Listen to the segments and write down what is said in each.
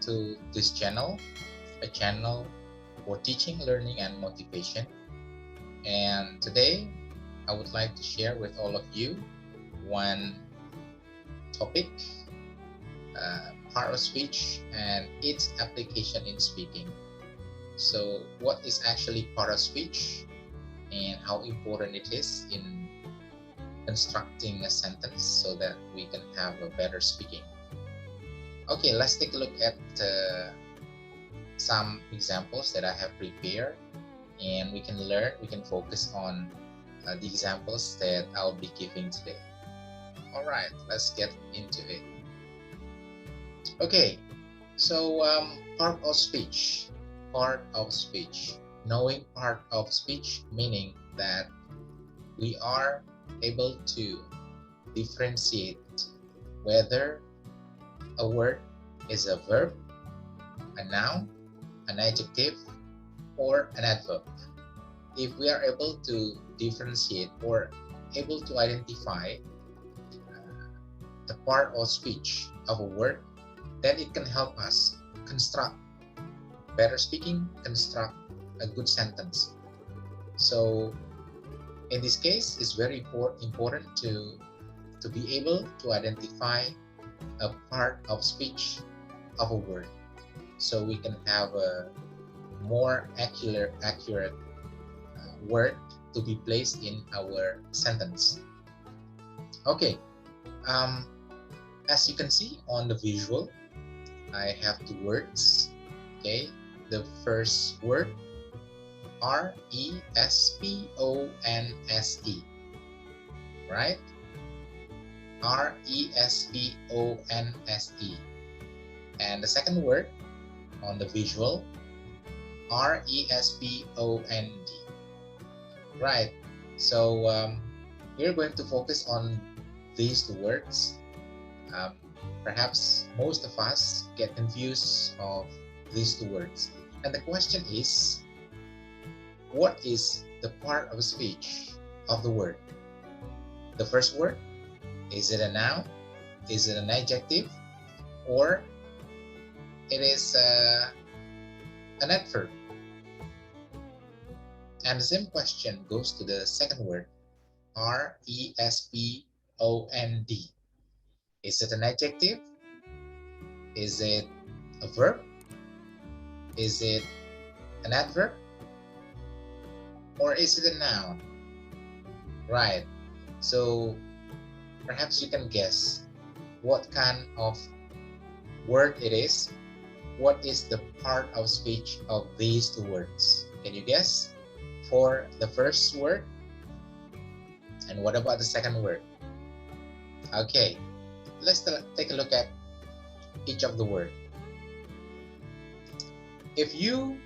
to this channel, a channel for teaching, learning, and motivation. And today, I would like to share with all of you one topic, part of speech and its application in speaking. So, what is actually part of speech and how important it is in constructing a sentence so that we can have a better speaking. Okay, let's take a look at some examples that I have prepared, and we can focus on the examples that I'll be giving today. All right, let's get into it. Okay, so part of speech, knowing part of speech, meaning that we are able to differentiate whether a word is a verb, a noun, an adjective, or an adverb. If we are able to differentiate or able to identify the part of speech of a word, then it can help us construct better speaking, construct a good sentence. So in this case, it's very important to be able to identify a part of speech of a word, so we can have a more accurate word to be placed in our sentence. Okay, um, as you can see on the visual, I have two words. Okay, the first word, response, right? response. And the second word on the visual, respond. Right. So we're going to focus on these two words. Um, Perhaps most of us get confused of these two words. And the question is, what is the part of speech of the word? The first word, is it a noun? Is it an adjective? Or it is an adverb? And the same question goes to the second word, respond. Is it an adjective? Is it a verb? Is it an adverb? Or is it a noun? Right. So perhaps you can guess what kind of word it is. What is the part of speech of these two words? Can you guess? For the first word, and what about the second word? Okay, let's take a look at each of the word. If you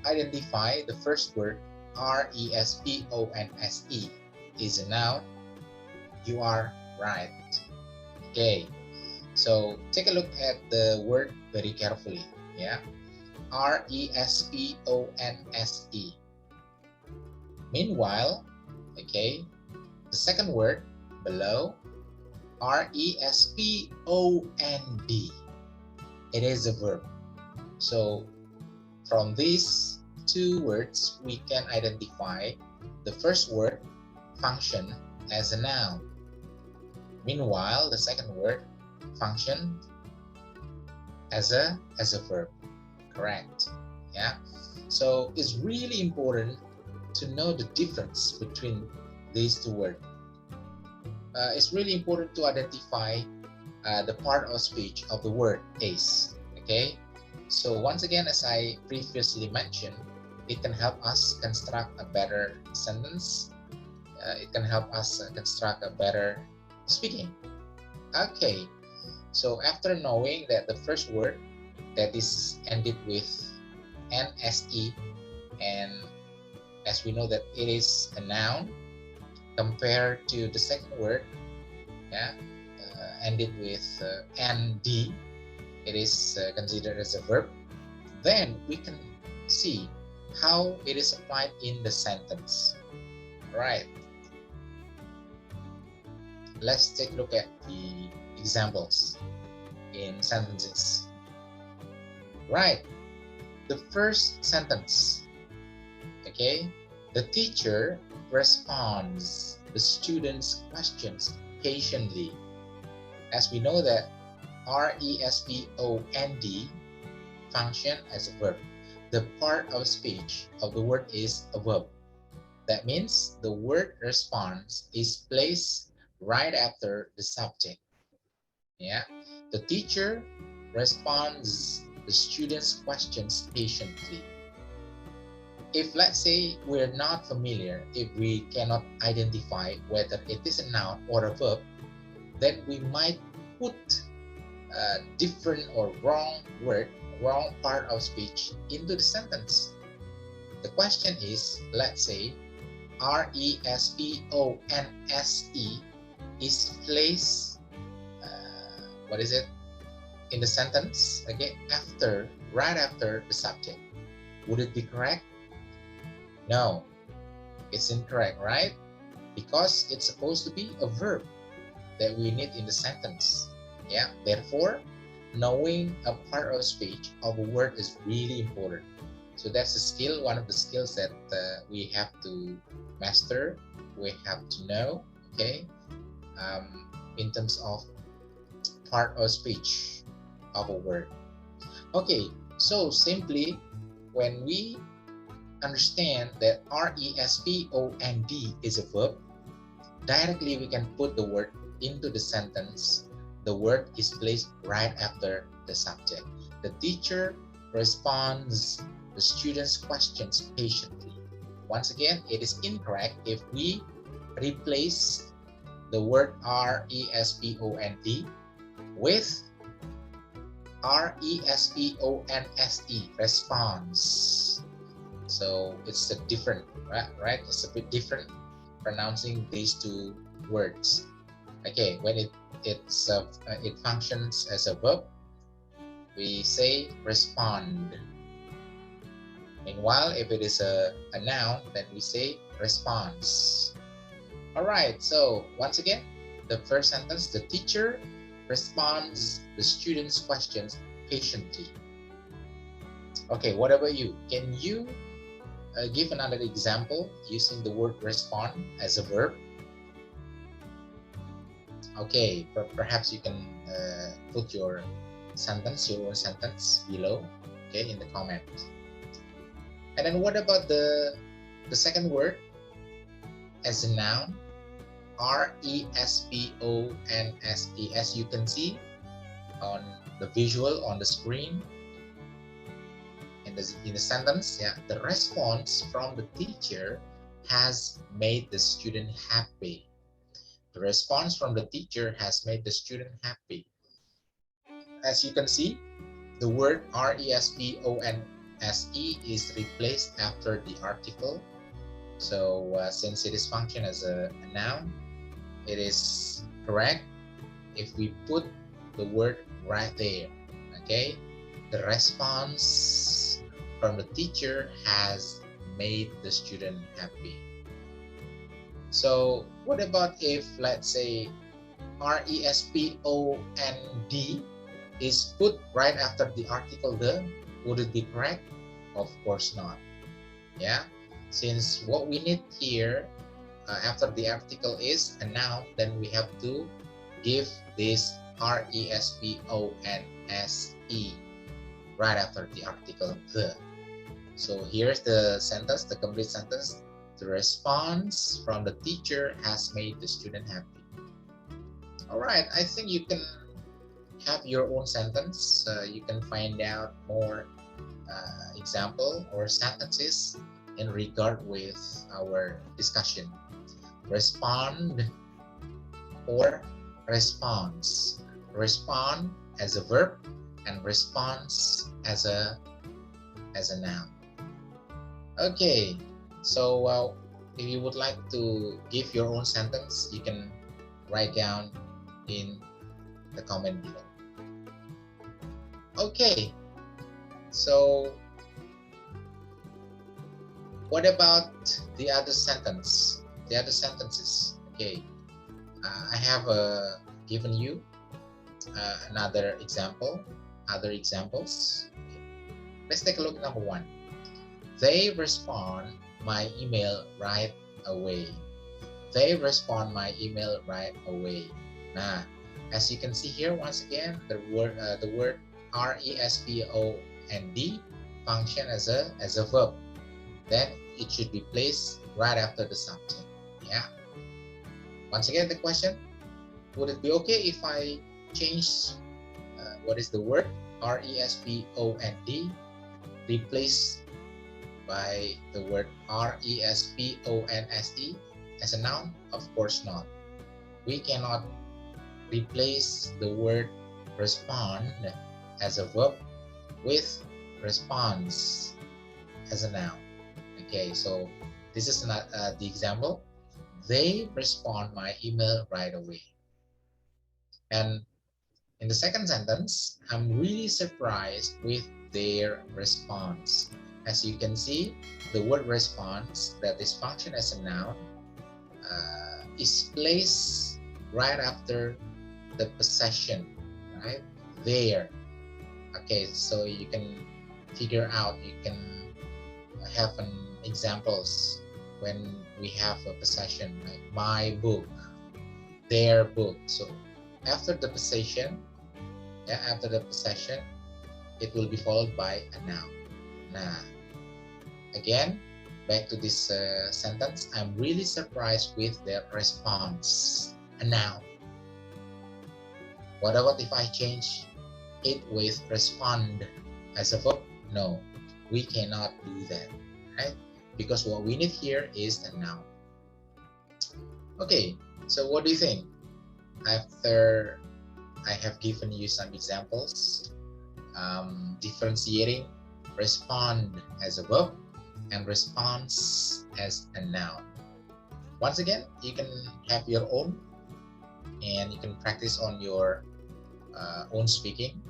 identify the first word, response, is a noun, you are right. Okay, so take a look at the word very carefully. Yeah, response. Meanwhile, okay, the second word below, respond, it is a verb. So from these two words, we can identify the first word, function, as a noun. Meanwhile, the second word, function, as a verb. Correct. Yeah. So it's really important to know the difference between these two words. It's really important to identify the part of speech of the word is. Okay. So once again, as I previously mentioned, it can help us construct a better sentence. It can help us construct a better speaking. Okay. So after knowing that the first word that is ended with nse, and as we know that it is a noun compared to the second word, yeah, ended with nd, it is considered as a verb, then we can see how it is applied in the sentence. Right. Let's take a look at the examples in sentences. Right. The first sentence. Okay. The teacher responds the students' questions patiently. As we know that respond function as a verb. The part of speech of the word is a verb. That means the word response is placed right after the subject. Yeah. The teacher responds the students' questions patiently. If let's say we're not familiar, if we cannot identify whether it is a noun or a verb, then we might put a different or wrong word, wrong part of speech into the sentence. The question is, let's say, response is placed, what is it, in the sentence, okay, right after the subject. Would it be correct? No, it's incorrect, right? Because it's supposed to be a verb that we need in the sentence. Yeah, therefore, knowing a part of speech of a word is really important. So that's a skill, one of the skills that we have to master, we have to know, okay, in terms of part of speech of a word. Okay, so simply when we understand that respond is a verb, directly we can put the word into the sentence. The word is placed right after the subject. The teacher responds the students' questions patiently. Once again, it is incorrect if we replace the word respond with response, response. So it's a different, right? It's a bit different pronouncing these two words. Okay, when it functions as a verb, we say respond. Meanwhile, if it is a noun, then we say response. All right, so once again, the first sentence, the teacher responds the students' questions patiently. Okay, what about you? Can you give another example using the word respond as a verb? Okay, perhaps you can put your own sentence below, okay, in the comments. And then what about the second word as a noun? response. As you can see on the visual on the screen, in the sentence, yeah, the response from the teacher has made the student happy. The response from the teacher has made the student happy. As you can see, the word response is replaced after the article. So since it is function as a noun, it is correct if we put the word right there. Okay, the response from the teacher has made the student happy. So what about if, let's say, respond is put right after the article the? Would it be correct? Of course not. Yeah, since what we need here after the article is a noun, then we have to give this response right after the article the. So here's the sentence, the complete sentence. The response from the teacher has made the student happy. All right, I think you can have your own sentence. You can find out more example or sentences in regard with our discussion. Respond or response. Respond as a verb and response as a noun. Okay, so if you would like to give your own sentence, you can write down in the comment below. Okay, so what about the other sentence? The other sentences. Okay, I have given you another example, other examples. Let's take a look at number 1. They respond my email right away. They respond my email right away. Nah, as you can see here, once again, the word respond function as a verb. Then it should be placed right after the subject. Yeah. Once again, the question: would it be okay if I change what is the word respond replaced by the word response as a noun? Of course not. We cannot replace the word respond as a verb with response as a noun. Okay, so this is not the example. They respond my email right away. And in the second sentence, I'm really surprised with their response. As you can see, the word response that is functioned as a noun is placed right after the possession, right? There. Okay, so you can figure out, you can have an examples when we have a possession, like my book, their book. So after the possession, it will be followed by a noun. Now, again, back to this sentence, I'm really surprised with their response. A noun. What about if I change it with respond as a verb? No, we cannot do that, right? Because what we need here is a noun. Okay, so what do you think? After I have given you some examples, differentiating respond as a verb and response as a noun. Once again, you can have your own, and you can practice on your own speaking.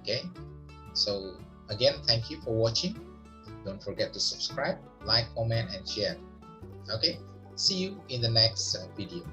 Okay, so again, thank you for watching. Don't forget to subscribe, like, comment, and share. Okay, see you in the next video.